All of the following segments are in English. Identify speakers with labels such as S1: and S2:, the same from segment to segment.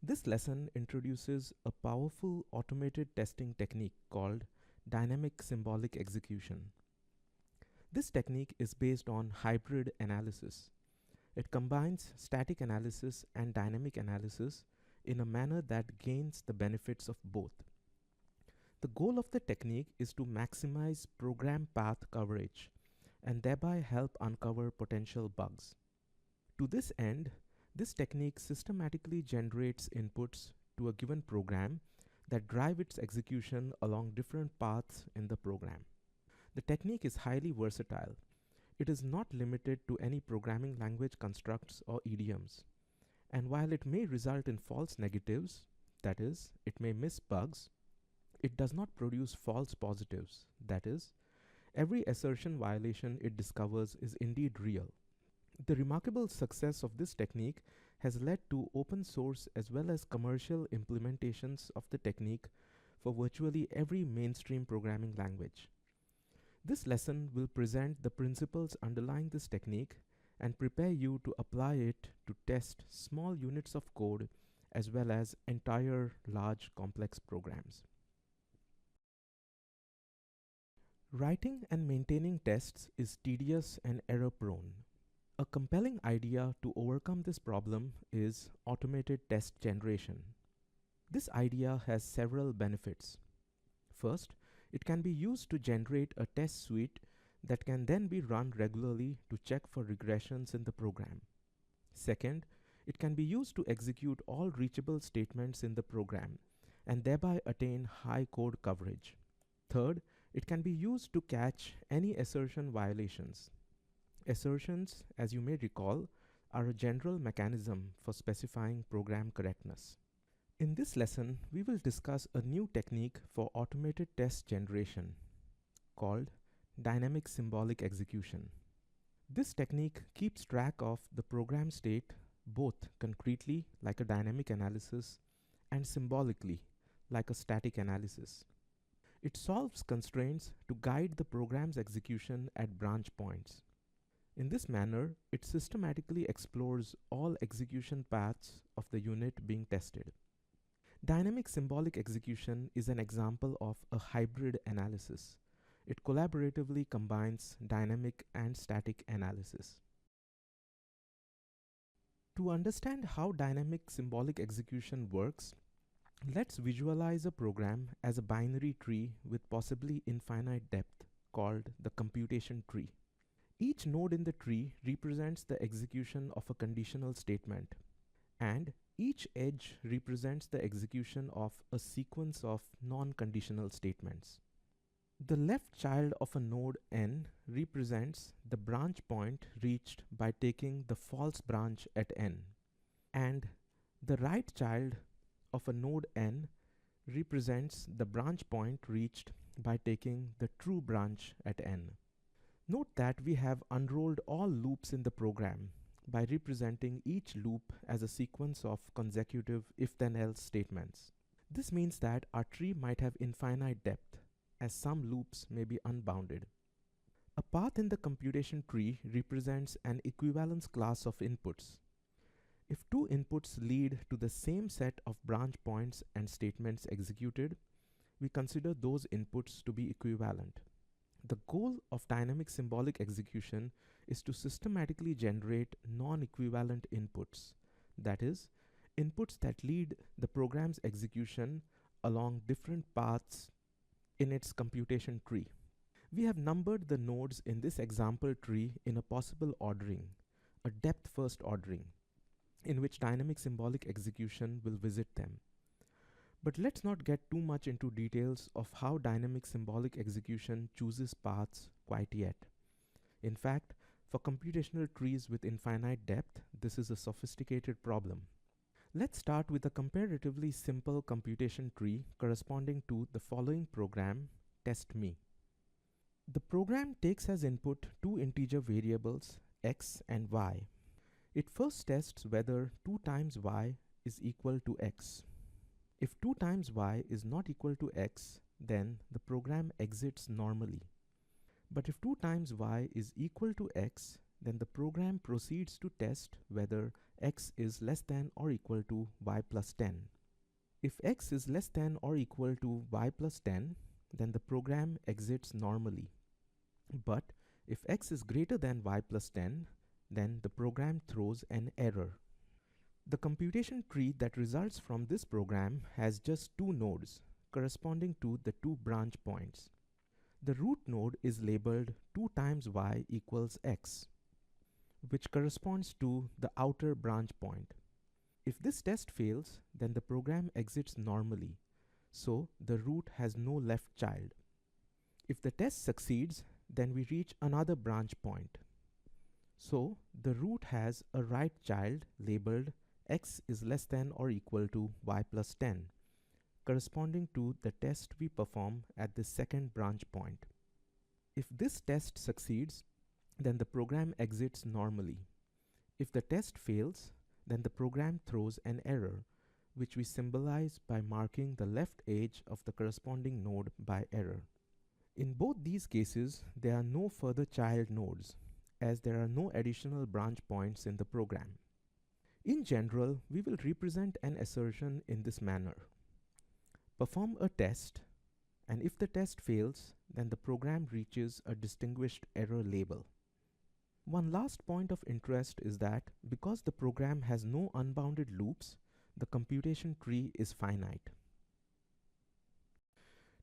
S1: This lesson introduces a powerful automated testing technique called dynamic symbolic execution. This technique is based on hybrid analysis. It combines static analysis and dynamic analysis in a manner that gains the benefits of both. The goal of the technique is to maximize program path coverage and thereby help uncover potential bugs. To this end, this technique systematically generates inputs to a given program that drive its execution along different paths in the program. The technique is highly versatile. It is not limited to any programming language constructs or idioms. And while it may result in false negatives, that is, it may miss bugs, it does not produce false positives, that is, every assertion violation it discovers is indeed real. The remarkable success of this technique has led to open source as well as commercial implementations of the technique for virtually every mainstream programming language. This lesson will present the principles underlying this technique and prepare you to apply it to test small units of code as well as entire large complex programs. Writing and maintaining tests is tedious and error-prone. A compelling idea to overcome this problem is automated test generation. This idea has several benefits. First, it can be used to generate a test suite that can then be run regularly to check for regressions in the program. Second, it can be used to execute all reachable statements in the program and thereby attain high code coverage. Third, it can be used to catch any assertion violations. Assertions, as you may recall, are a general mechanism for specifying program correctness. In this lesson, we will discuss a new technique for automated test generation called dynamic symbolic execution. This technique keeps track of the program state both concretely, like a dynamic analysis, and symbolically, like a static analysis. It solves constraints to guide the program's execution at branch points. In this manner, it systematically explores all execution paths of the unit being tested. Dynamic symbolic execution is an example of a hybrid analysis. It collaboratively combines dynamic and static analysis. To understand how dynamic symbolic execution works, let's visualize a program as a binary tree with possibly infinite depth called the computation tree. Each node in the tree represents the execution of a conditional statement, and each edge represents the execution of a sequence of non-conditional statements. The left child of a node n represents the branch point reached by taking the false branch at n, and the right child of a node n represents the branch point reached by taking the true branch at n. Note that we have unrolled all loops in the program by representing each loop as a sequence of consecutive if-then-else statements. This means that our tree might have infinite depth, as some loops may be unbounded. A path in the computation tree represents an equivalence class of inputs. If two inputs lead to the same set of branch points and statements executed, we consider those inputs to be equivalent. The goal of dynamic symbolic execution is to systematically generate non-equivalent inputs, that is, inputs that lead the program's execution along different paths in its computation tree. We have numbered the nodes in this example tree in a possible ordering, a depth-first ordering, in which dynamic symbolic execution will visit them. But let's not get too much into details of how dynamic symbolic execution chooses paths quite yet. In fact, for computational trees with infinite depth, this is a sophisticated problem. Let's start with a comparatively simple computation tree corresponding to the following program, test_me. The program takes as input two integer variables, x and y. It first tests whether 2 times y is equal to x. If 2 times y is not equal to x, then the program exits normally. But if 2 times y is equal to x, then the program proceeds to test whether x is less than or equal to y plus 10. If x is less than or equal to y plus 10, then the program exits normally. But if x is greater than y plus 10, then the program throws an error. The computation tree that results from this program has just two nodes corresponding to the two branch points. The root node is labeled 2 times y equals x, which corresponds to the outer branch point. If this test fails, then the program exits normally, so the root has no left child. If the test succeeds, then we reach another branch point. So the root has a right child labeled x is less than or equal to y plus 10, corresponding to the test we perform at the second branch point. If this test succeeds, then the program exits normally. If the test fails, then the program throws an error, which we symbolize by marking the left edge of the corresponding node by error. In both these cases, there are no further child nodes, as there are no additional branch points in the program. In general, we will represent an assertion in this manner. Perform a test, and if the test fails, then the program reaches a distinguished error label. One last point of interest is that because the program has no unbounded loops, the computation tree is finite.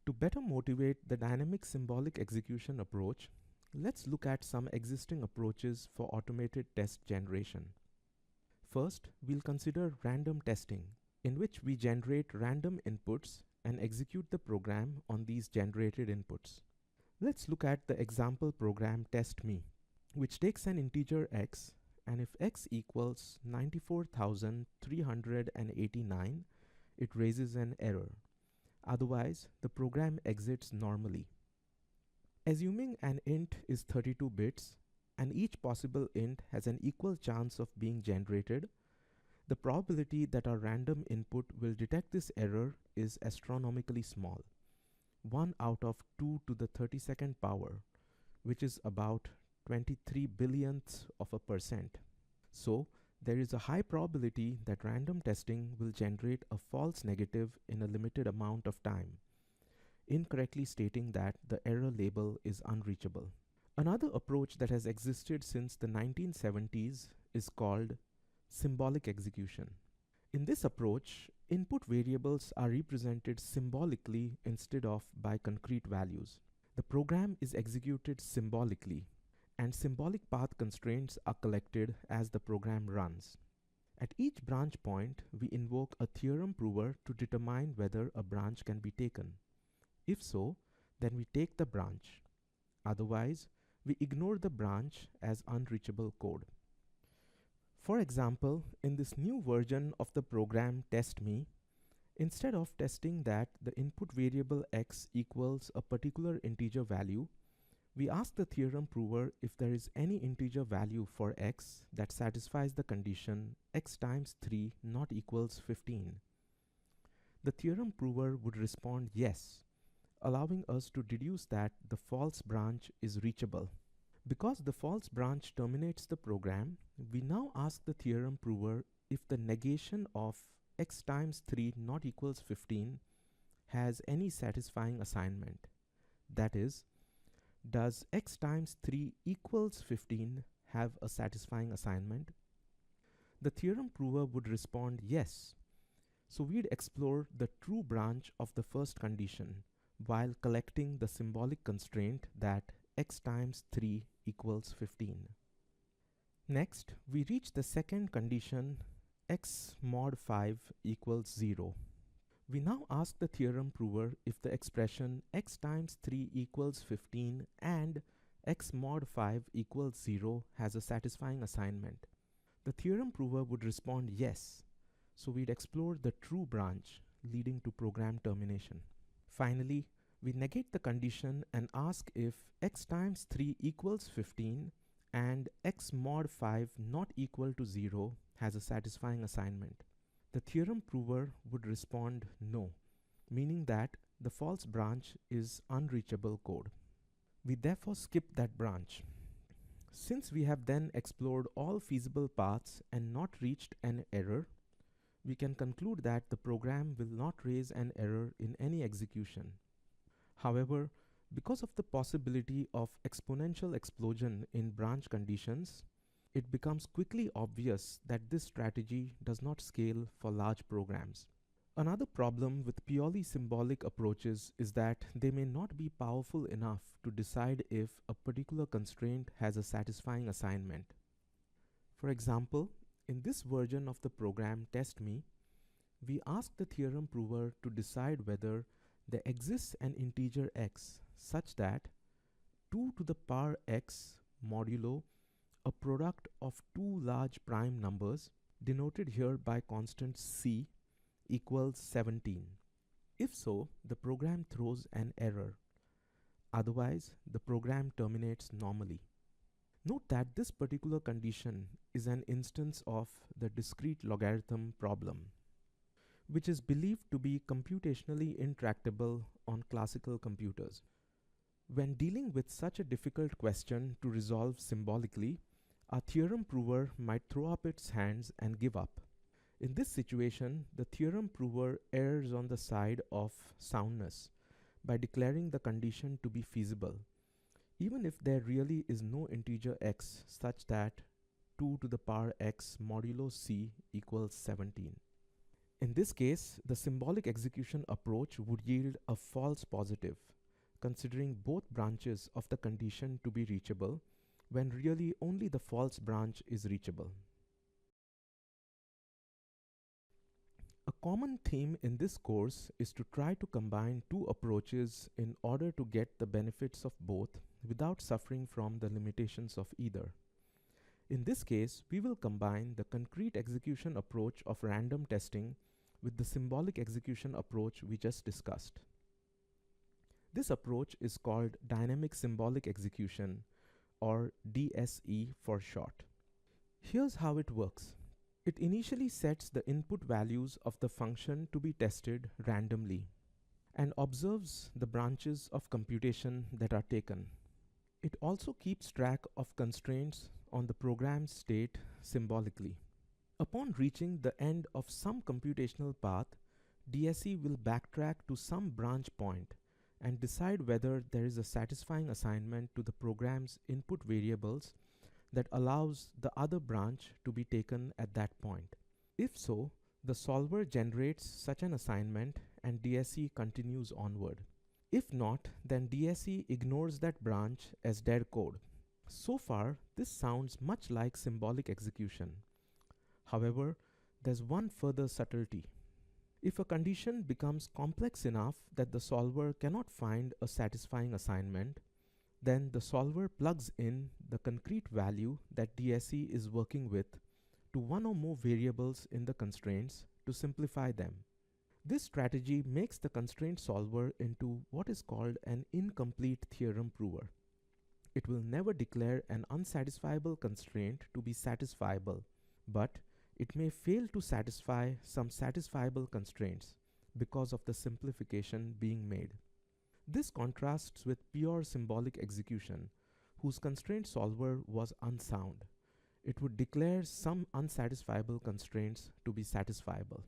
S1: To better motivate the dynamic symbolic execution approach, let's look at some existing approaches for automated test generation. First, we'll consider random testing, in which we generate random inputs and execute the program on these generated inputs. Let's look at the example program test.me, which takes an integer x, and if x equals 94,389, it raises an error. Otherwise, the program exits normally. Assuming an int is 32 bits, and each possible int has an equal chance of being generated, the probability that our random input will detect this error is astronomically small, 1 out of 2 to the 32nd power, which is about 23 billionths of a percent. So, there is a high probability that random testing will generate a false negative in a limited amount of time, incorrectly stating that the error label is unreachable. Another approach that has existed since the 1970s is called symbolic execution. In this approach, input variables are represented symbolically instead of by concrete values. The program is executed symbolically, and symbolic path constraints are collected as the program runs. At each branch point, we invoke a theorem prover to determine whether a branch can be taken. If so, then we take the branch. Otherwise, we ignore the branch as unreachable code. For example, in this new version of the program test.me, instead of testing that the input variable x equals a particular integer value, we ask the theorem prover if there is any integer value for x that satisfies the condition x times 3 not equals 15. The theorem prover would respond yes, allowing us to deduce that the false branch is reachable. Because the false branch terminates the program, we now ask the theorem prover if the negation of x times 3 not equals 15 has any satisfying assignment. That is, does x times 3 equals 15 have a satisfying assignment? The theorem prover would respond yes. So we'd explore the true branch of the first condition while collecting the symbolic constraint that x times 3 equals 15. Next, we reach the second condition, x mod 5 equals 0. We now ask the theorem prover if the expression x times 3 equals 15 and x mod 5 equals 0 has a satisfying assignment. The theorem prover would respond yes, so we'd explore the true branch leading to program termination. Finally, we negate the condition and ask if x times 3 equals 15 and x mod 5 not equal to 0 has a satisfying assignment. The theorem prover would respond no, meaning that the false branch is unreachable code. We therefore skip that branch. Since we have then explored all feasible paths and not reached an error, we can conclude that the program will not raise an error in any execution. However, because of the possibility of exponential explosion in branch conditions, it becomes quickly obvious that this strategy does not scale for large programs. Another problem with purely symbolic approaches is that they may not be powerful enough to decide if a particular constraint has a satisfying assignment. For example, in this version of the program TestMe, we ask the theorem prover to decide whether there exists an integer x such that 2 to the power x modulo a product of two large prime numbers, denoted here by constant c, equals 17. If so, the program throws an error. Otherwise, the program terminates normally. Note that this particular condition is an instance of the discrete logarithm problem, which is believed to be computationally intractable on classical computers. When dealing with such a difficult question to resolve symbolically, a theorem prover might throw up its hands and give up. In this situation, the theorem prover errs on the side of soundness by declaring the condition to be feasible, even if there really is no integer x such that 2 to the power x modulo c equals 17. In this case, the symbolic execution approach would yield a false positive, considering both branches of the condition to be reachable, when really only the false branch is reachable. A common theme in this course is to try to combine two approaches in order to get the benefits of both without suffering from the limitations of either. In this case, we will combine the concrete execution approach of random testing with the symbolic execution approach we just discussed. This approach is called dynamic symbolic execution, or DSE for short. Here's how it works. It initially sets the input values of the function to be tested randomly and observes the branches of computation that are taken. It also keeps track of constraints on the program's state symbolically. Upon reaching the end of some computational path, DSE will backtrack to some branch point and decide whether there is a satisfying assignment to the program's input variables that allows the other branch to be taken at that point. If so, the solver generates such an assignment and DSE continues onward. If not, then DSE ignores that branch as dead code. So far, this sounds much like symbolic execution. However, there's one further subtlety. If a condition becomes complex enough that the solver cannot find a satisfying assignment, then the solver plugs in the concrete value that DSE is working with to one or more variables in the constraints to simplify them. This strategy makes the constraint solver into what is called an incomplete theorem prover. It will never declare an unsatisfiable constraint to be satisfiable, but it may fail to satisfy some satisfiable constraints because of the simplification being made. This contrasts with pure symbolic execution, whose constraint solver was unsound. It would declare some unsatisfiable constraints to be satisfiable.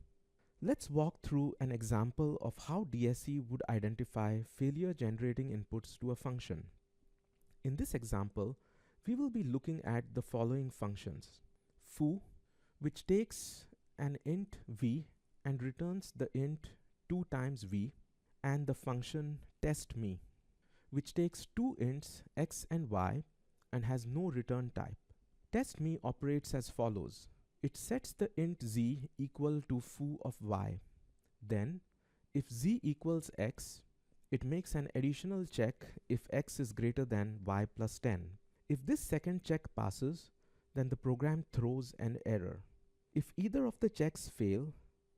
S1: Let's walk through an example of how DSE would identify failure generating inputs to a function. In this example, we will be looking at the following functions: foo, which takes an int v and returns the int 2 times v, and the function testMe, which takes two ints x and y and has no return type. TestMe operates as follows. It sets the int z equal to foo of y. Then, if z equals x, it makes an additional check if x is greater than y plus 10. If this second check passes, then the program throws an error. If either of the checks fail,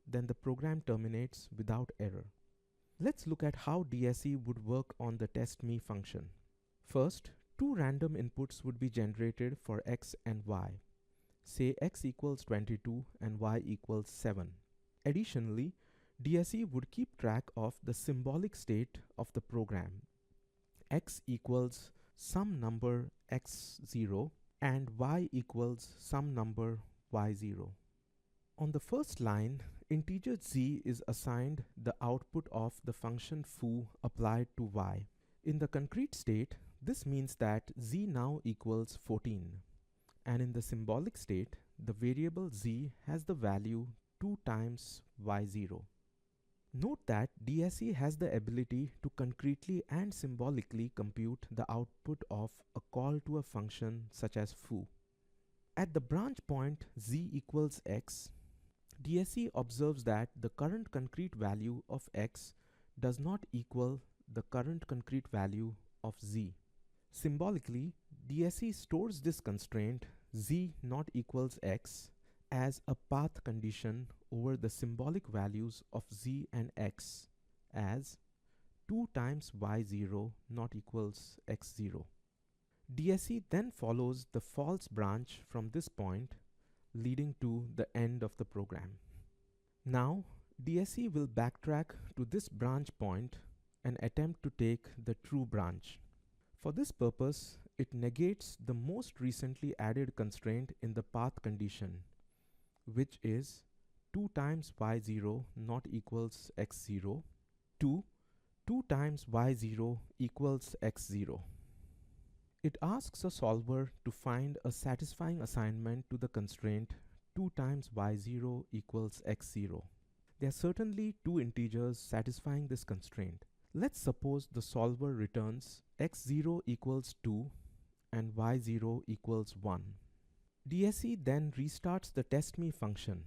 S1: then the program terminates without error. Let's look at how DSE would work on the testMe function. First, two random inputs would be generated for x and y. Say x equals 22 and y equals 7. Additionally, DSE would keep track of the symbolic state of the program. X equals some number x0 and y equals some number y0. On the first line, integer z is assigned the output of the function foo applied to y. In the concrete state, this means that z now equals 14. And in the symbolic state, the variable z has the value 2 times y0. Note that DSE has the ability to concretely and symbolically compute the output of a call to a function such as foo. At the branch point z equals x, DSE observes that the current concrete value of x does not equal the current concrete value of z. Symbolically, DSE stores this constraint z not equals x as a path condition over the symbolic values of z and x as 2 times y0 not equals x0. DSE then follows the false branch from this point, leading to the end of the program. Now, DSE will backtrack to this branch point and attempt to take the true branch. For this purpose, it negates the most recently added constraint in the path condition, which is 2 times y0 not equals x0 to 2 times y0 equals x0. It asks a solver to find a satisfying assignment to the constraint 2 times y0 equals x0. There are certainly two integers satisfying this constraint. Let's suppose the solver returns x0 equals 2 and y0 equals 1. DSE then restarts the testme function,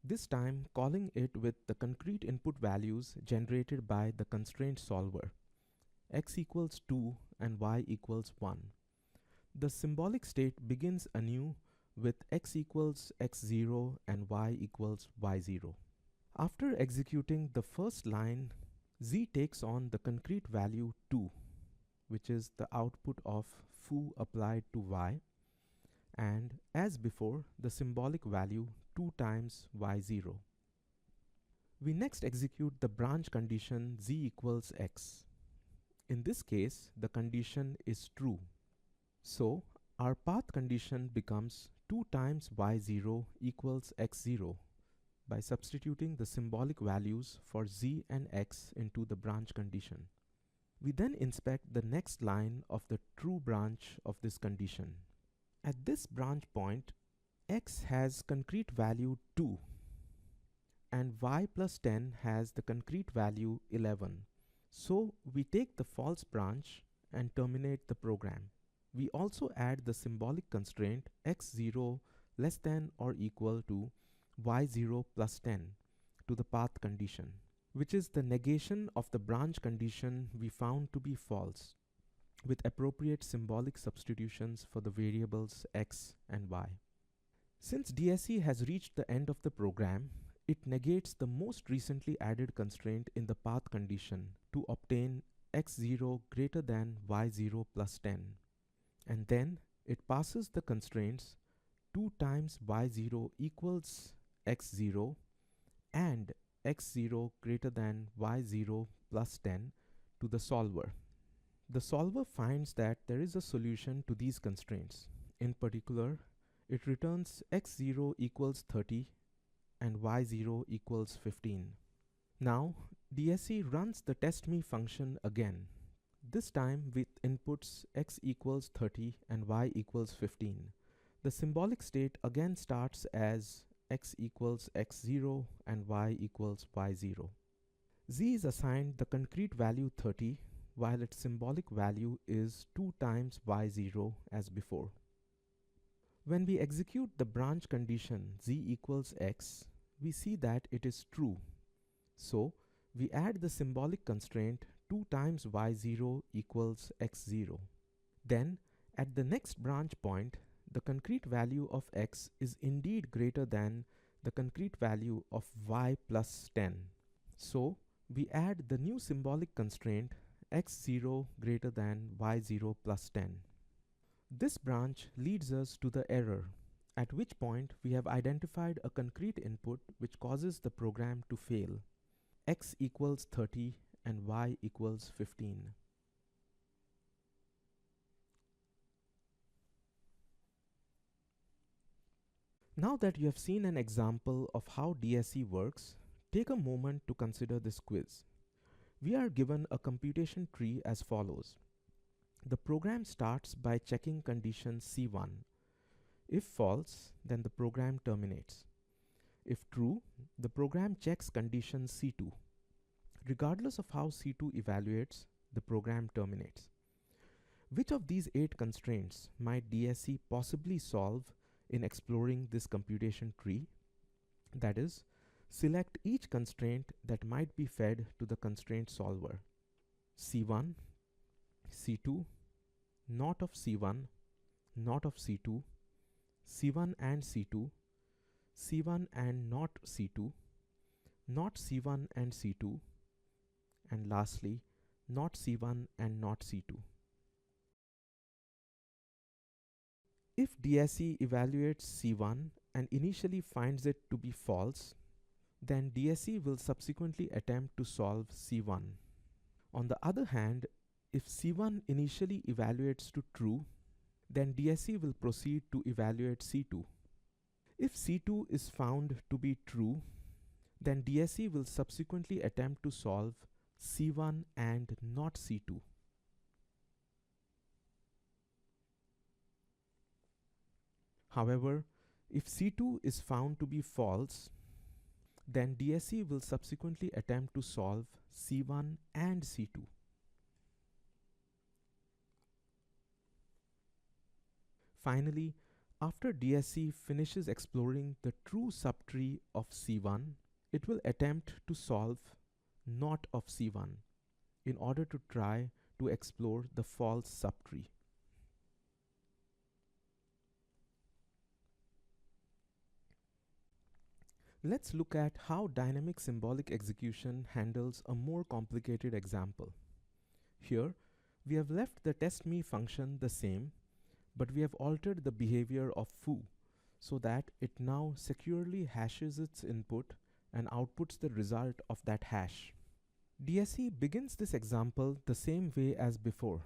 S1: this time calling it with the concrete input values generated by the constraint solver, x equals 2 and y equals 1. The symbolic state begins anew with x equals x0 and y equals y0. After executing the first line, z takes on the concrete value 2, which is the output of foo applied to y, and as before, the symbolic value 2 times y0. We next execute the branch condition z equals x. In this case, the condition is true. So, our path condition becomes 2 times y0 equals x0 by substituting the symbolic values for z and x into the branch condition. We then inspect the next line of the true branch of this condition. At this branch point, x has concrete value 2 and y plus 10 has the concrete value 11. So we take the false branch and terminate the program. We also add the symbolic constraint x0 less than or equal to y0 plus 10 to the path condition, which is the negation of the branch condition we found to be false, with appropriate symbolic substitutions for the variables x and y. Since DSE has reached the end of the program, it negates the most recently added constraint in the path condition to obtain x0 greater than y0 plus 10. And then it passes the constraints 2 times y0 equals x0 and x0 greater than y0 plus 10 to the solver. The solver finds that there is a solution to these constraints. In particular, it returns x0 equals 30 and y0 equals 15. Now, DSE runs the testme function again, this time with inputs x equals 30 and y equals 15. The symbolic state again starts as x equals x0 and y equals y0. Z is assigned the concrete value 30, while its symbolic value is 2 times y0 as before. When we execute the branch condition z equals x, we see that it is true. So, we add the symbolic constraint 2 times y0 equals x0. Then, at the next branch point, the concrete value of x is indeed greater than the concrete value of y plus 10. So, we add the new symbolic constraint x0 greater than y0 plus 10. This branch leads us to the error, at which point we have identified a concrete input which causes the program to fail. X equals 30 and y equals 15. Now that you have seen an example of how DSE works, take a moment to consider this quiz. We are given a computation tree as follows. The program starts by checking condition C1. If false, then the program terminates. If true, the program checks condition C2. Regardless of how C2 evaluates, the program terminates. Which of these 8 constraints might DSE possibly solve in exploring this computation tree? That is, select each constraint that might be fed to the constraint solver. C1, C2, not of C1, not of C2, C1 and C2, C1 and not C2, not C1 and C2, and lastly, not C1 and not C2. If DSE evaluates C1 and initially finds it to be false, then DSE will subsequently attempt to solve C1. On the other hand, if C1 initially evaluates to true, then DSE will proceed to evaluate C2. If C2 is found to be true, then DSE will subsequently attempt to solve C1 and not C2. However, if C2 is found to be false, then DSE will subsequently attempt to solve C1 and C2. Finally, after DSE finishes exploring the true subtree of C1, it will attempt to solve not of C1 in order to try to explore the false subtree. Let's look at how dynamic symbolic execution handles a more complicated example. Here, we have left the testme function the same, but we have altered the behavior of foo so that it now securely hashes its input and outputs the result of that hash. DSE begins this example the same way as before.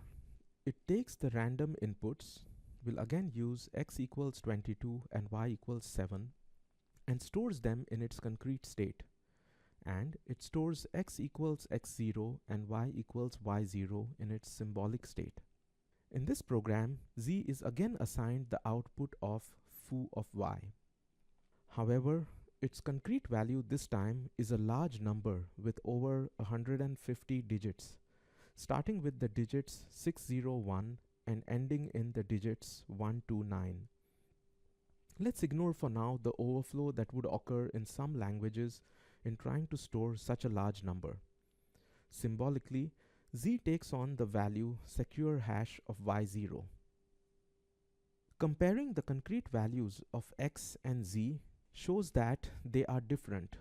S1: It takes the random inputs, will again use x equals 22 and y equals 7, and stores them in its concrete state. And it stores x equals x0 and y equals y0 in its symbolic state. In this program, z is again assigned the output of foo of y. However, its concrete value this time is a large number with over 150 digits, starting with the digits 601 and ending in the digits 129. Let's ignore for now the overflow that would occur in some languages in trying to store such a large number. Symbolically, z takes on the value secure hash of y0. Comparing the concrete values of x and z shows that they are different.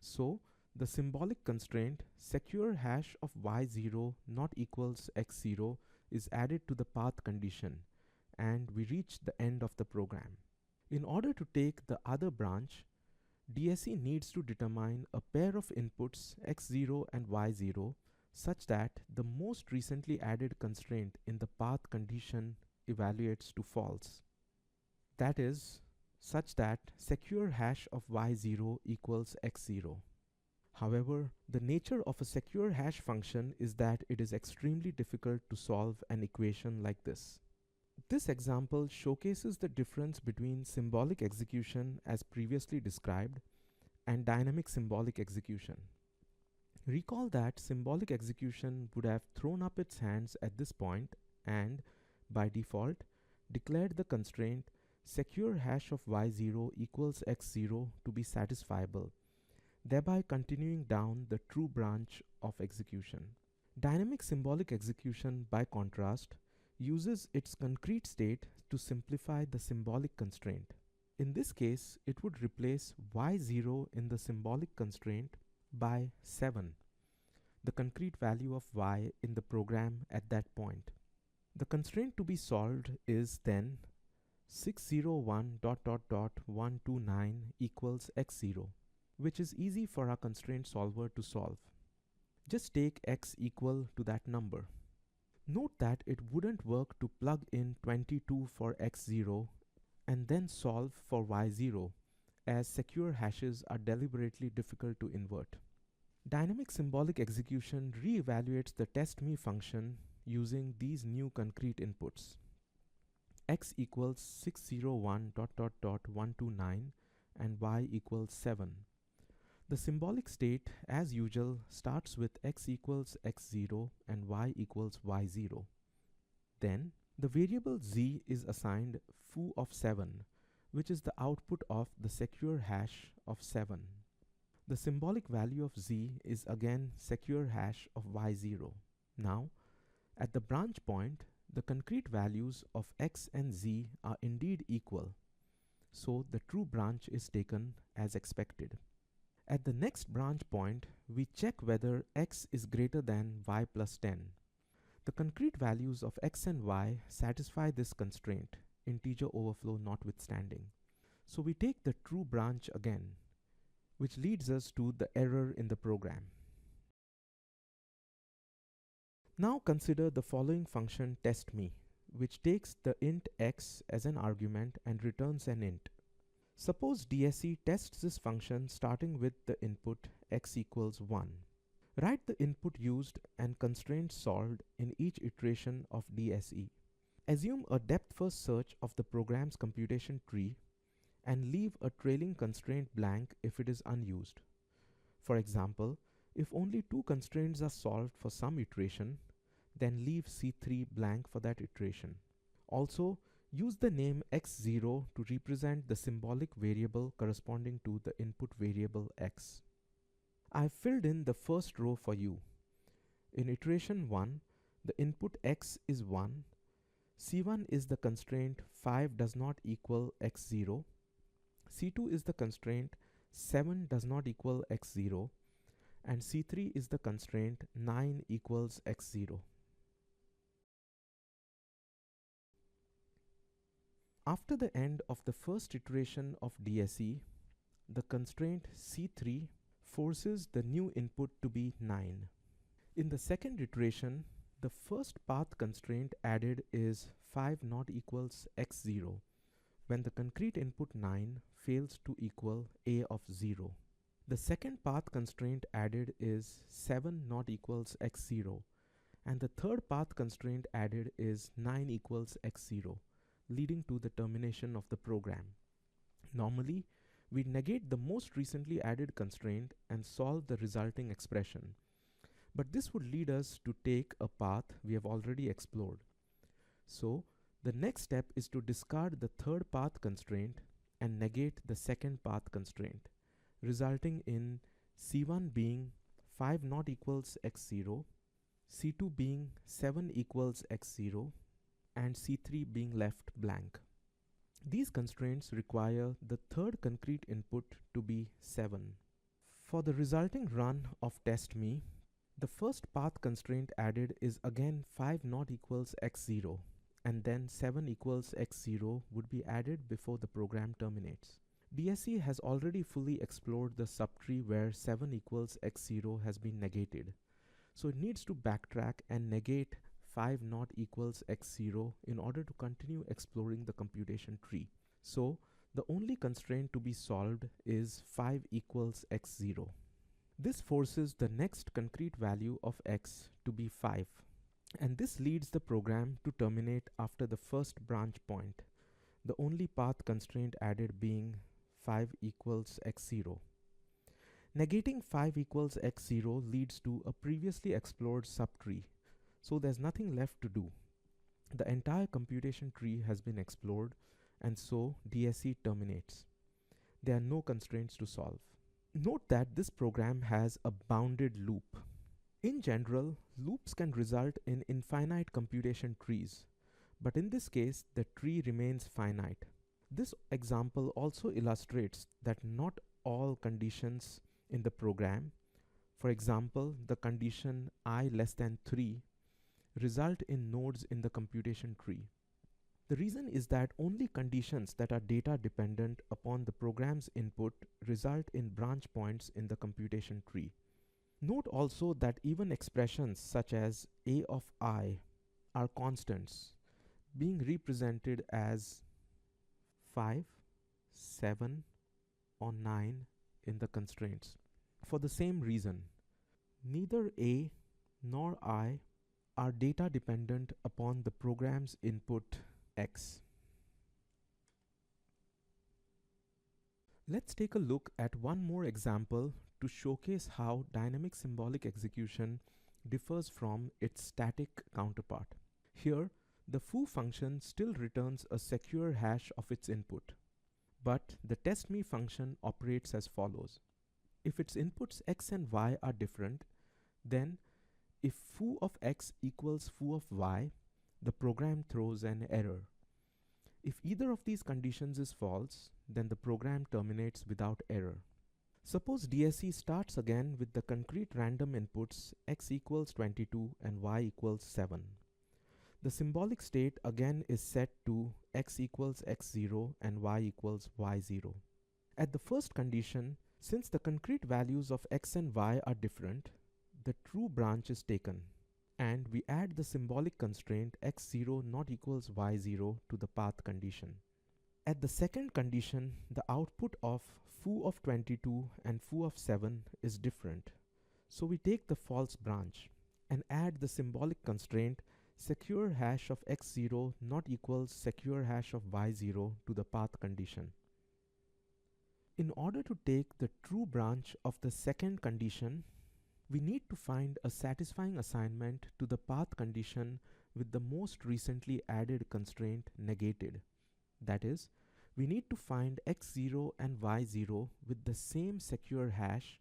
S1: So, the symbolic constraint secure hash of y0 not equals x0 is added to the path condition, and we reach the end of the program. In order to take the other branch, DSE needs to determine a pair of inputs x0 and y0 such that the most recently added constraint in the path condition evaluates to false. That is, such that secure hash of y0 equals x0. However, the nature of a secure hash function is that it is extremely difficult to solve an equation like this. This example showcases the difference between symbolic execution as previously described and dynamic symbolic execution. Recall that symbolic execution would have thrown up its hands at this point and, by default, declared the constraint secure hash of y0 equals x0 to be satisfiable, thereby continuing down the true branch of execution. Dynamic symbolic execution, by contrast, uses its concrete state to simplify the symbolic constraint. In this case, it would replace y0 in the symbolic constraint by 7, the concrete value of y in the program at that point. The constraint to be solved is then 601.129 equals x0, which is easy for our constraint solver to solve. Just take x equal to that number. Note that it wouldn't work to plug in 22 for x0 and then solve for y0, as secure hashes are deliberately difficult to invert. Dynamic symbolic execution re-evaluates the test_me function using these new concrete inputs. X equals 601 dot dot dot 129 and y equals 7. The symbolic state, as usual, starts with x equals x0 and y equals y0. Then, the variable z is assigned foo of 7, which is the output of the secure hash of 7. The symbolic value of z is again secure hash of y0. Now, at the branch point, the concrete values of x and z are indeed equal, so the true branch is taken as expected. At the next branch point, we check whether x is greater than y plus 10. The concrete values of x and y satisfy this constraint, integer overflow notwithstanding. So we take the true branch again, which leads us to the error in the program. Now consider the following function test_me, which takes the int x as an argument and returns an int. Suppose DSE tests this function starting with the input x equals 1. Write the input used and constraints solved in each iteration of DSE. Assume a depth-first search of the program's computation tree and leave a trailing constraint blank if it is unused. For example, if only 2 constraints are solved for some iteration, then leave C3 blank for that iteration. Also, use the name x0 to represent the symbolic variable corresponding to the input variable x. I've filled in the first row for you. In iteration 1, the input x is 1, C1 is the constraint 5 does not equal x0, C2 is the constraint 7 does not equal x0, and C3 is the constraint 9 equals x0. After the end of the first iteration of DSE, the constraint C3 forces the new input to be 9. In the second iteration, the first path constraint added is 5 not equals x0, when the concrete input 9 fails to equal a of 0. The second path constraint added is 7 not equals x0, and the third path constraint added is 9 equals x0, leading to the termination of the program. Normally, we negate the most recently added constraint and solve the resulting expression. But this would lead us to take a path we have already explored. So, the next step is to discard the third path constraint and negate the second path constraint, resulting in C1 being 5 not equals x0, C2 being 7 equals x0, and C3 being left blank. These constraints require the third concrete input to be 7. For the resulting run of test_me, the first path constraint added is again 5 not equals x0, and then 7 equals x0 would be added before the program terminates. DSE has already fully explored the subtree where 7 equals x0 has been negated, so it needs to backtrack and negate 5 not equals x0 in order to continue exploring the computation tree. So, the only constraint to be solved is 5 equals x0. This forces the next concrete value of x to be 5, and this leads the program to terminate after the first branch point, the only path constraint added being 5 equals x0. Negating 5 equals x0 leads to a previously explored subtree, so there's nothing left to do. The entire computation tree has been explored, and so DSE terminates. There are no constraints to solve. Note that this program has a bounded loop. In general, loops can result in infinite computation trees, but in this case, the tree remains finite. This example also illustrates that not all conditions in the program, for example, the condition I less than 3, result in nodes in the computation tree. The reason is that only conditions that are data dependent upon the program's input result in branch points in the computation tree. Note also that even expressions such as a of I are constants, being represented as 5, 7, or 9 in the constraints. For the same reason, neither A nor I are data dependent upon the program's input X. Let's take a look at one more example to showcase how dynamic symbolic execution differs from its static counterpart. Here, the foo function still returns a secure hash of its input, but the testme function operates as follows. If its inputs x and y are different, then if foo of x equals foo of y, the program throws an error. If either of these conditions is false, then the program terminates without error. Suppose DSE starts again with the concrete random inputs x equals 22 and y equals 7. The symbolic state again is set to x equals x0 and y equals y0. At the first condition, since the concrete values of x and y are different, the true branch is taken, and we add the symbolic constraint x0 not equals y0 to the path condition. At the second condition, the output of foo of 22 and foo of 7 is different, so we take the false branch and add the symbolic constraint secure hash of x0 not equals secure hash of y0 to the path condition. In order to take the true branch of the second condition, we need to find a satisfying assignment to the path condition with the most recently added constraint negated. That is, we need to find x0 and y0 with the same secure hash,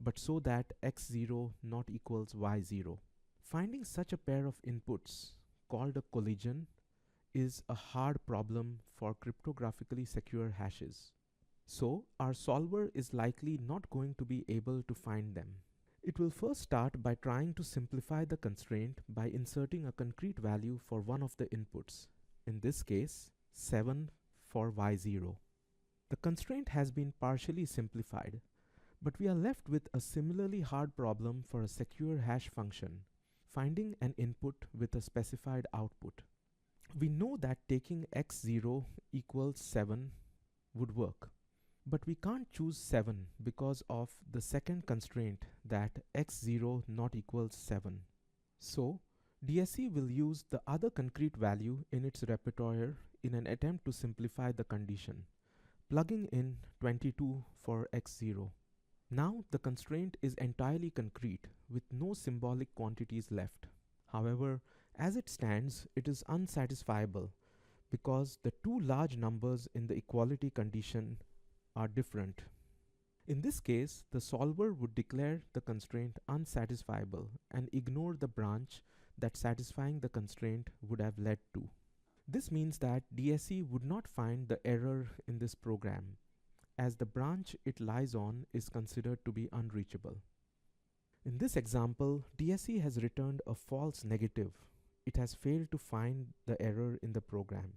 S1: but so that x0 not equals y0. Finding such a pair of inputs, called a collision, is a hard problem for cryptographically secure hashes. So, our solver is likely not going to be able to find them. It will first start by trying to simplify the constraint by inserting a concrete value for one of the inputs, in this case, 7 for y0. The constraint has been partially simplified, but we are left with a similarly hard problem for a secure hash function, finding an input with a specified output. We know that taking x0 equals 7 would work, but we can't choose 7 because of the second constraint that x0 not equals 7. So, DSE will use the other concrete value in its repertoire in an attempt to simplify the condition, plugging in 22 for x0. Now the constraint is entirely concrete with no symbolic quantities left. However, as it stands, it is unsatisfiable because the two large numbers in the equality condition are different. In this case, the solver would declare the constraint unsatisfiable and ignore the branch that satisfying the constraint would have led to. This means that DSE would not find the error in this program, as the branch it lies on is considered to be unreachable. In this example, DSE has returned a false negative. It has failed to find the error in the program.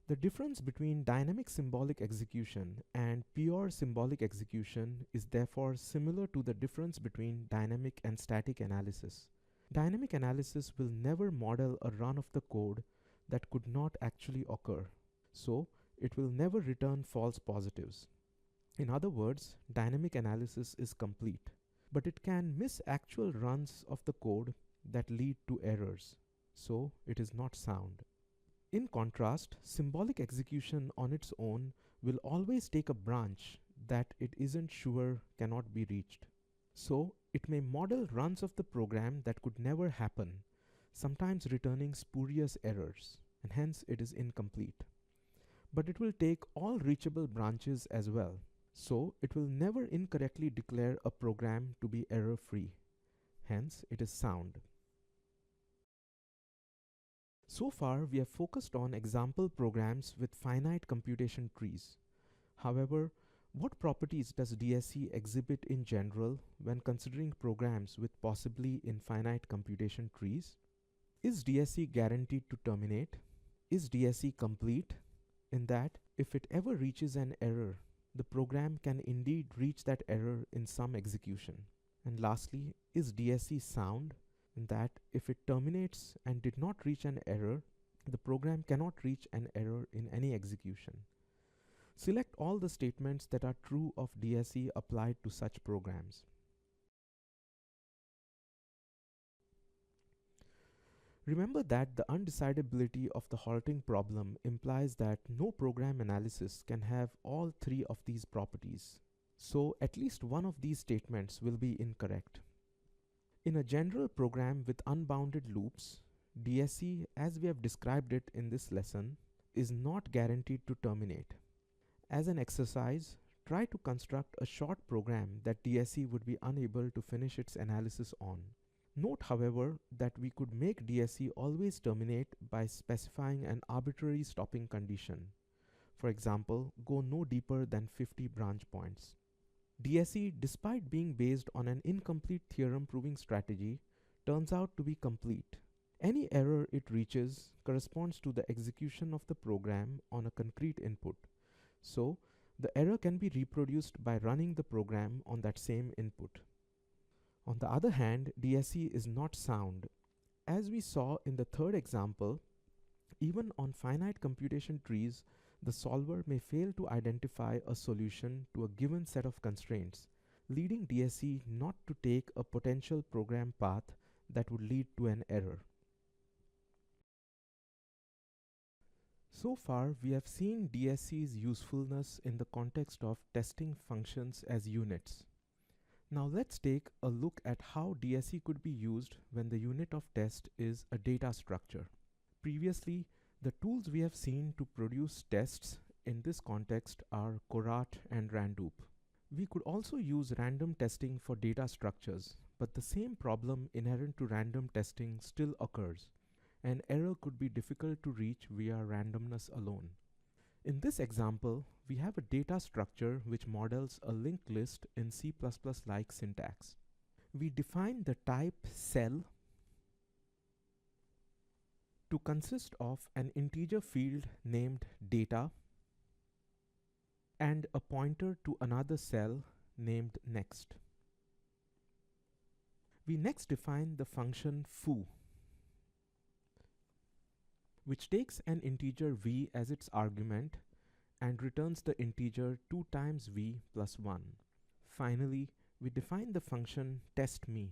S1: The difference between dynamic symbolic execution and pure symbolic execution is therefore similar to the difference between dynamic and static analysis. Dynamic analysis will never model a run of the code that could not actually occur, so it will never return false positives. In other words, dynamic analysis is complete, but it can miss actual runs of the code that lead to errors, so it is not sound. In contrast, symbolic execution on its own will always take a branch that it isn't sure cannot be reached. So, it may model runs of the program that could never happen, sometimes returning spurious errors, and hence it is incomplete. But it will take all reachable branches as well, so it will never incorrectly declare a program to be error-free. Hence, it is sound. So far, we have focused on example programs with finite computation trees. However, what properties does DSE exhibit in general when considering programs with possibly infinite computation trees? Is DSE guaranteed to terminate? Is DSE complete? In that, if it ever reaches an error, the program can indeed reach that error in some execution. And lastly, is DSE sound? In that, if it terminates and did not reach an error, the program cannot reach an error in any execution. Select all the statements that are true of DSE applied to such programs. Remember that the undecidability of the halting problem implies that no program analysis can have all three of these properties. So at least one of these statements will be incorrect. In a general program with unbounded loops, DSE, as we have described it in this lesson, is not guaranteed to terminate. As an exercise, try to construct a short program that DSE would be unable to finish its analysis on. Note, however, that we could make DSE always terminate by specifying an arbitrary stopping condition. For example, go no deeper than 50 branch points. DSE, despite being based on an incomplete theorem proving strategy, turns out to be complete. Any error it reaches corresponds to the execution of the program on a concrete input. So, the error can be reproduced by running the program on that same input. On the other hand, DSE is not sound. As we saw in the third example, even on finite computation trees, the solver may fail to identify a solution to a given set of constraints, leading DSE not to take a potential program path that would lead to an error. So far, we have seen DSE's usefulness in the context of testing functions as units. Now let's take a look at how DSE could be used when the unit of test is a data structure. Previously, the tools we have seen to produce tests in this context are Korat and Randoop. We could also use random testing for data structures, but the same problem inherent to random testing still occurs. An error could be difficult to reach via randomness alone. In this example, we have a data structure which models a linked list in C++-like syntax. We define the type cell to consist of an integer field named data and a pointer to another cell named next. We next define the function foo, which takes an integer v as its argument and returns the integer 2 times v plus 1. Finally, we define the function testMe,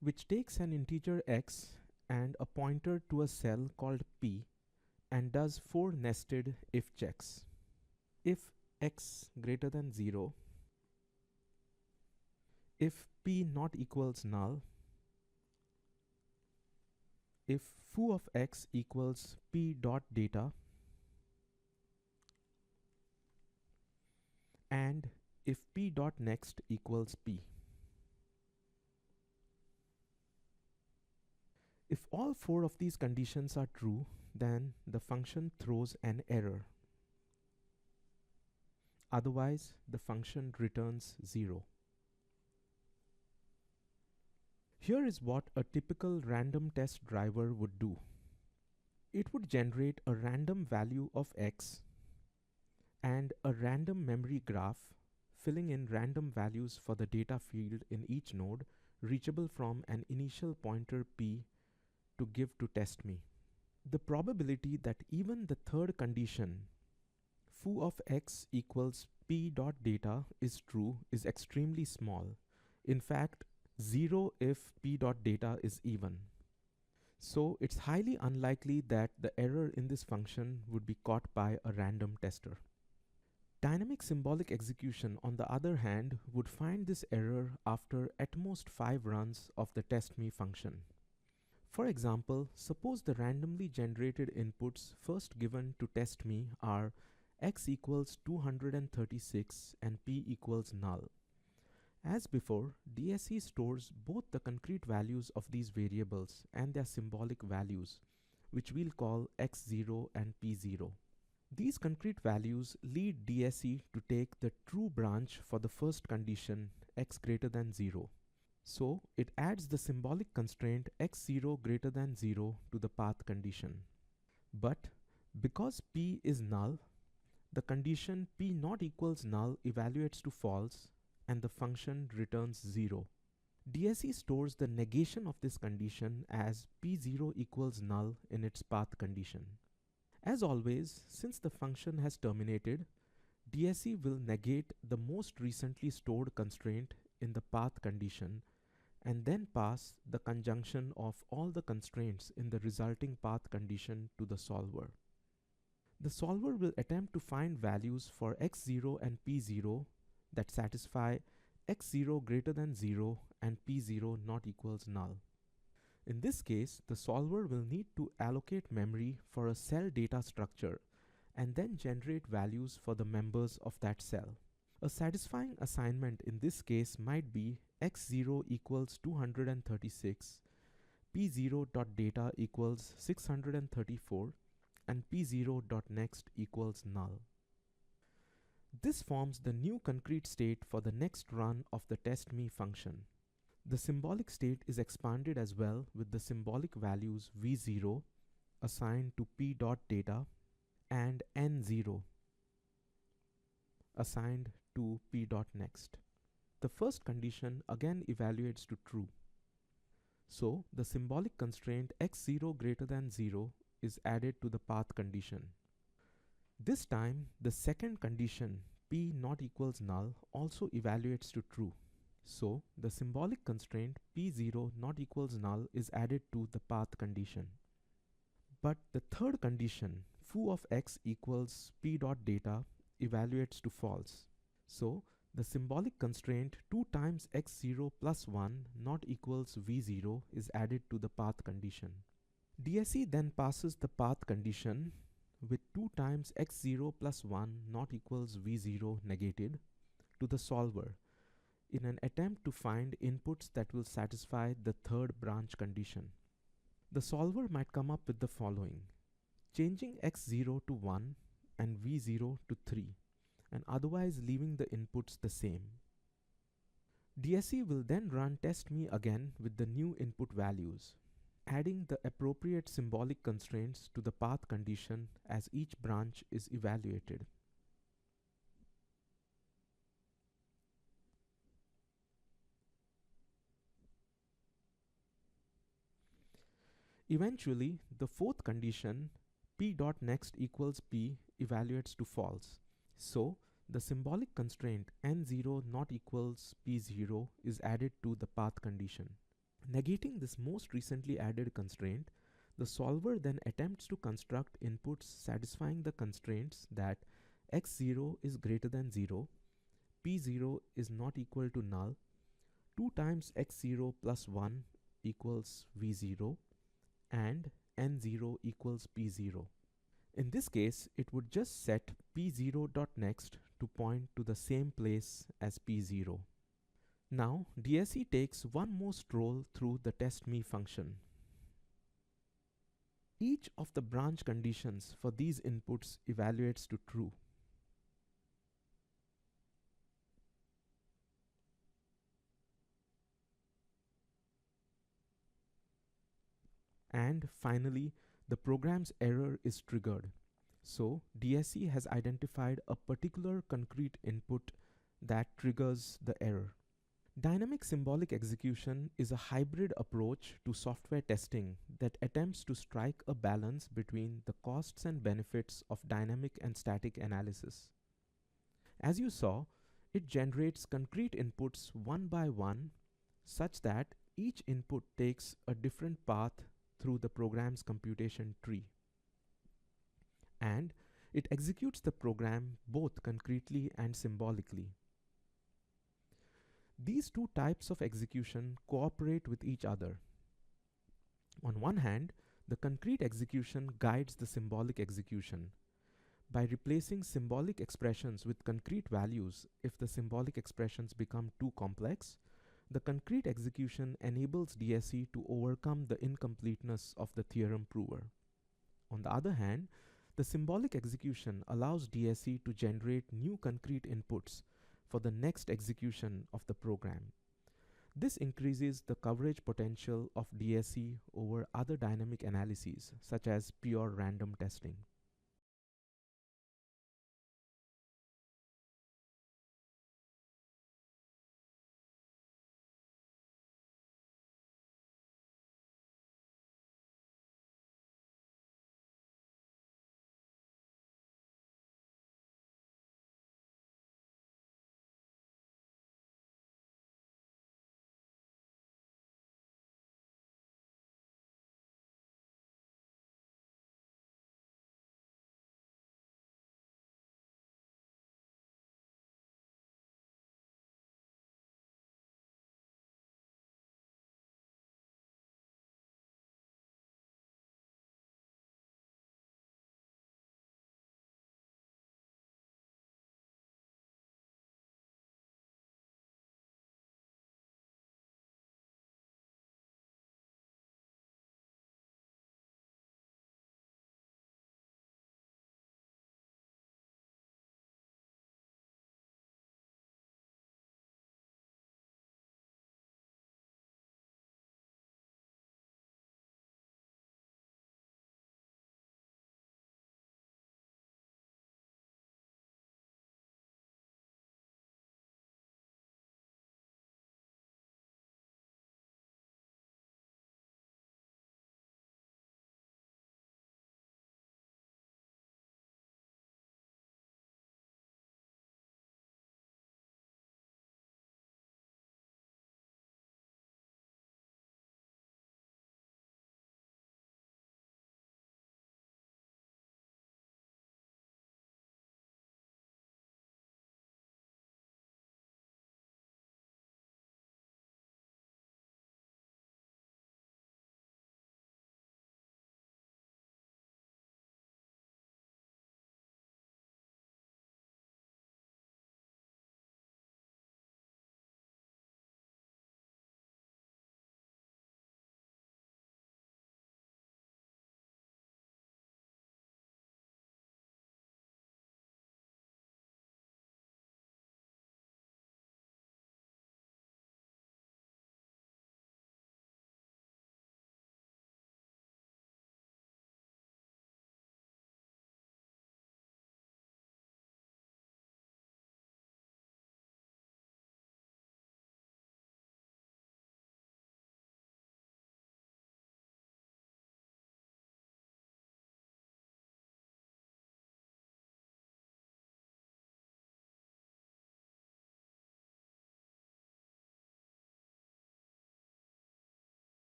S1: which takes an integer x and a pointer to a cell called p and does 4 nested if checks. If x greater than 0, if p not equals null, if foo of x equals p dot data, and if p dot next equals p. If all 4 of these conditions are true, then the function throws an error. Otherwise, the function returns 0. Here is what a typical random test driver would do. It would generate a random value of x and a random memory graph filling in random values for the data field in each node, reachable from an initial pointer p to give to testMe. The probability that even the third condition, foo of x equals p dot data, is true is extremely small. In fact, 0 if p dot data is even. So it's highly unlikely that the error in this function would be caught by a random tester. Dynamic symbolic execution, on the other hand, would find this error after at most 5 runs of the testMe function. For example, suppose the randomly generated inputs first given to testMe are x equals 236 and p equals null. As before, DSE stores both the concrete values of these variables and their symbolic values, which we'll call x0 and p0. These concrete values lead DSE to take the true branch for the first condition, x greater than 0. So it adds the symbolic constraint x0 greater than 0 to the path condition. But because p is null, the condition p not equals null evaluates to false and the function returns 0. DSE stores the negation of this condition as p0 equals null in its path condition. As always, since the function has terminated, DSE will negate the most recently stored constraint in the path condition and then pass the conjunction of all the constraints in the resulting path condition to the solver. The solver will attempt to find values for x0 and p0 that satisfy x0 greater than 0 and p0 not equals null. In this case, the solver will need to allocate memory for a cell data structure and then generate values for the members of that cell. A satisfying assignment in this case might be x0 equals 236, p0.data equals 634, and p0.next equals null. This forms the new concrete state for the next run of the testme function. The symbolic state is expanded as well with the symbolic values v0 assigned to p.data and n0 assigned to p.next. The first condition again evaluates to true. So the symbolic constraint x0 greater than 0 is added to the path condition. This time the second condition p not equals null also evaluates to true. So the symbolic constraint p0 not equals null is added to the path condition. But the third condition foo of x equals p.data evaluates to false. So the symbolic constraint 2 times x0 plus 1 not equals v0 is added to the path condition. DSE then passes the path condition with 2 times x0 plus 1 not equals v0 negated to the solver in an attempt to find inputs that will satisfy the third branch condition. The solver might come up with the following: changing x0 to 1 and v0 to 3, and otherwise leaving the inputs the same. DSE will then run testme again with the new input values, adding the appropriate symbolic constraints to the path condition as each branch is evaluated. Eventually, the fourth condition, p.next equals p, evaluates to false. So, the symbolic constraint n0 not equals p0 is added to the path condition. Negating this most recently added constraint, the solver then attempts to construct inputs satisfying the constraints that x0 is greater than 0, p0 is not equal to null, 2 times x0 plus 1 equals v0, and n0 equals p0. In this case, it would just set p0.next to point to the same place as p0. Now, DSE takes one more stroll through the testme function. Each of the branch conditions for these inputs evaluates to true. And finally, the program's error is triggered. So DSE has identified a particular concrete input that triggers the error. Dynamic symbolic execution is a hybrid approach to software testing that attempts to strike a balance between the costs and benefits of dynamic and static analysis. As you saw, it generates concrete inputs one by one such that each input takes a different path through the program's computation tree. And it executes the program both concretely and symbolically. These two types of execution cooperate with each other. On one hand, the concrete execution guides the symbolic execution by replacing symbolic expressions with concrete values. If the symbolic expressions become too complex, the concrete execution enables DSE to overcome the incompleteness of the theorem prover. On the other hand, the symbolic execution allows DSE to generate new concrete inputs for the next execution of the program. This increases the coverage potential of DSE over other dynamic analyses, such as pure random testing.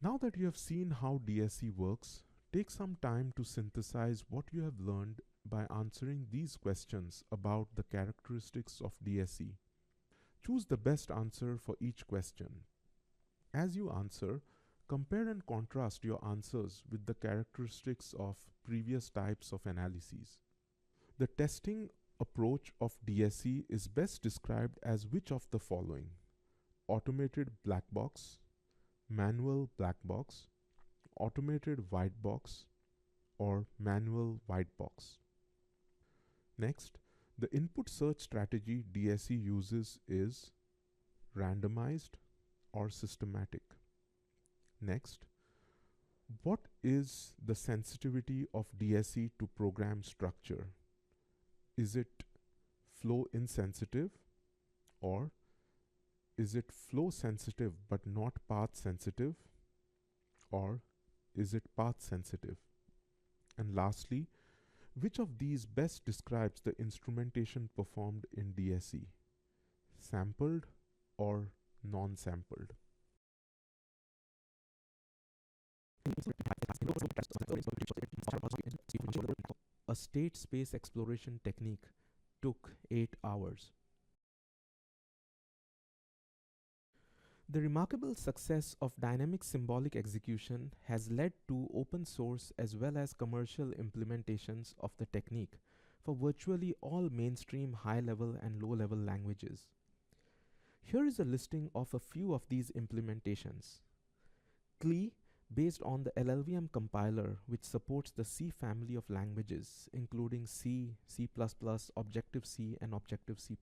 S1: Now that you have seen how DSE works, take some time to synthesize what you have learned by answering these questions about the characteristics of DSE. Choose the best answer for each question. As you answer, compare and contrast your answers with the characteristics of previous types of analyses. The testing approach of DSE is best described as which of the following: automated black box, manual black box, automated white box, or manual white box. Next, the input search strategy DSE uses is randomized or systematic. Next, what is the sensitivity of DSE to program structure? Is it flow insensitive, or is it flow sensitive but not path sensitive, or is it path sensitive? And lastly, which of these best describes the instrumentation performed in DSE? Sampled or non-sampled? A state space exploration technique took 8 hours. The remarkable success of dynamic symbolic execution has led to open source as well as commercial implementations of the technique for virtually all mainstream high-level and low-level languages. Here is a listing of a few of these implementations. CLI, based on the LLVM compiler, which supports the C family of languages, including C, C++, Objective-C, and Objective-C++.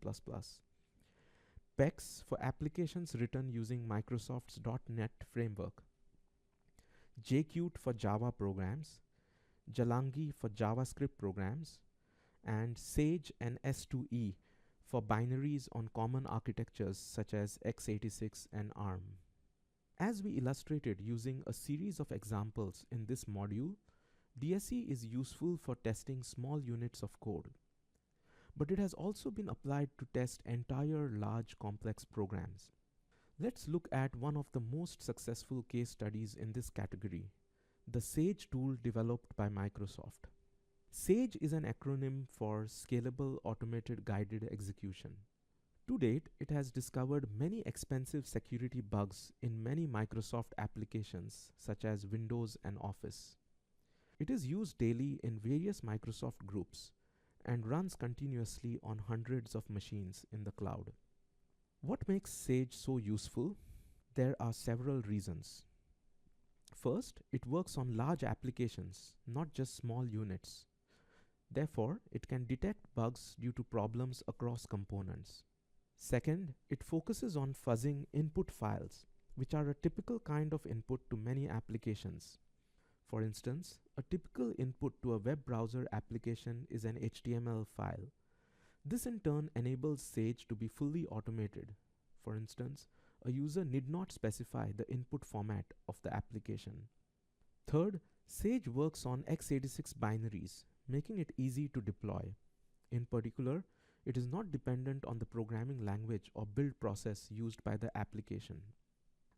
S1: PEX for applications written using Microsoft's .NET framework. JQt for Java programs, Jalangi for JavaScript programs, and Sage and S2E for binaries on common architectures such as x86 and ARM. As we illustrated using a series of examples in this module, DSE is useful for testing small units of code, but it has also been applied to test entire large complex programs. Let's look at one of the most successful case studies in this category, the Sage tool developed by Microsoft. Sage is an acronym for Scalable Automated Guided Execution. To date, it has discovered many expensive security bugs in many Microsoft applications such as Windows and Office. It is used daily in various Microsoft groups and runs continuously on hundreds of machines in the cloud. What makes Sage so useful? There are several reasons. First, it works on large applications, not just small units. Therefore, it can detect bugs due to problems across components. Second, it focuses on fuzzing input files, which are a typical kind of input to many applications. For instance, a typical input to a web browser application is an HTML file. This in turn enables Sage to be fully automated. For instance, a user need not specify the input format of the application. Third, Sage works on x86 binaries, making it easy to deploy. In particular, it is not dependent on the programming language or build process used by the application.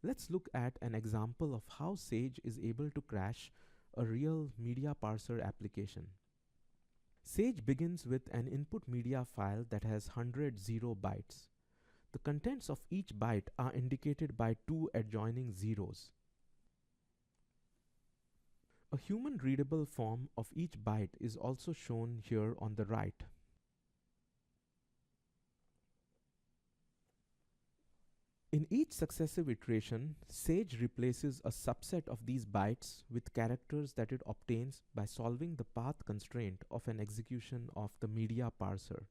S1: Let's look at an example of how Sage is able to crash a real media parser application. Sage begins with an input media file that has 100 0 bytes. The contents of each byte are indicated by 2 adjoining zeros. A human-readable form of each byte is also shown here on the right. In each successive iteration, Sage replaces a subset of these bytes with characters that it obtains by solving the path constraint of an execution of the media parser.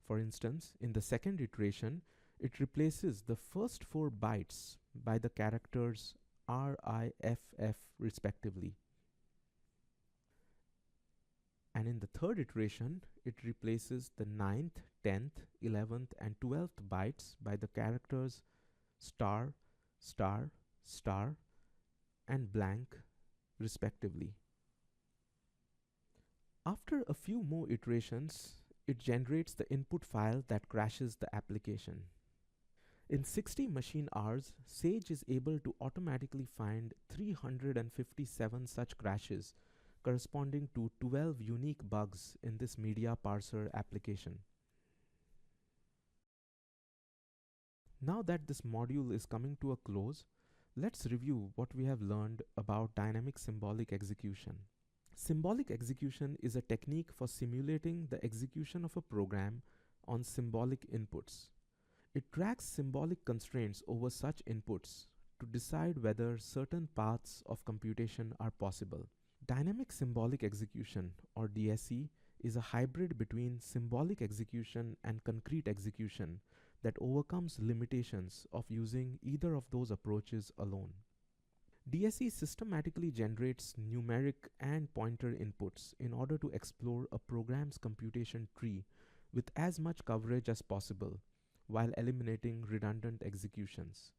S1: For instance, in the second iteration, it replaces the first 4 bytes by the characters RIFF respectively. And in the third iteration, it replaces the 9th, 10th, 11th, and 12th bytes by the characters star, star, star, and blank respectively. After a few more iterations, it generates the input file that crashes the application. In 60 machine hours, Sage is able to automatically find 357 such crashes, corresponding to 12 unique bugs in this media parser application. Now that this module is coming to a close, let's review what we have learned about dynamic symbolic execution. Symbolic execution is a technique for simulating the execution of a program on symbolic inputs. It tracks symbolic constraints over such inputs to decide whether certain paths of computation are possible. Dynamic symbolic execution, or DSE, is a hybrid between symbolic execution and concrete execution that overcomes limitations of using either of those approaches alone. DSE systematically generates numeric and pointer inputs in order to explore a program's computation tree with as much coverage as possible while eliminating redundant executions.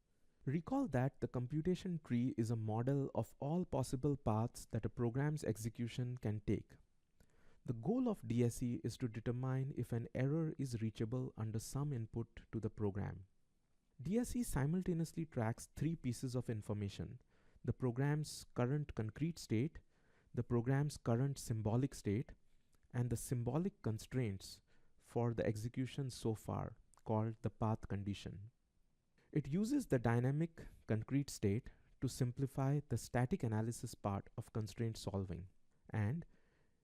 S1: Recall that the computation tree is a model of all possible paths that a program's execution can take. The goal of DSE is to determine if an error is reachable under some input to the program. DSE simultaneously tracks three pieces of information: the program's current concrete state, the program's current symbolic state, and the symbolic constraints for the execution so far, called the path condition. It uses the dynamic concrete state to simplify the static analysis part of constraint solving, and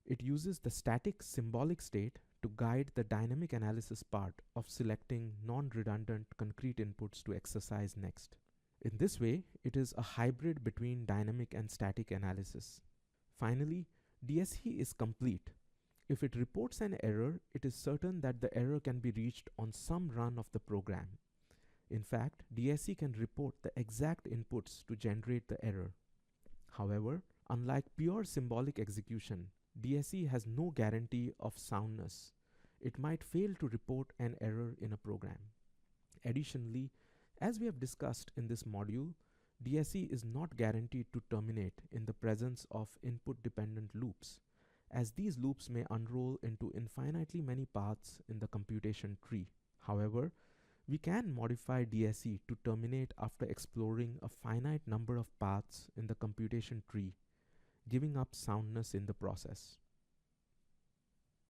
S1: it uses the static symbolic state to guide the dynamic analysis part of selecting non-redundant concrete inputs to exercise next. In this way, it is a hybrid between dynamic and static analysis. Finally, DSE is complete. If it reports an error, it is certain that the error can be reached on some run of the program. In fact, DSE can report the exact inputs to generate the error. However, unlike pure symbolic execution, DSE has no guarantee of soundness. It might fail to report an error in a program. Additionally, as we have discussed in this module, DSE is not guaranteed to terminate in the presence of input-dependent loops, as these loops may unroll into infinitely many paths in the computation tree. However, we can modify DSE to terminate after exploring a finite number of paths in the computation tree, giving up soundness in the process.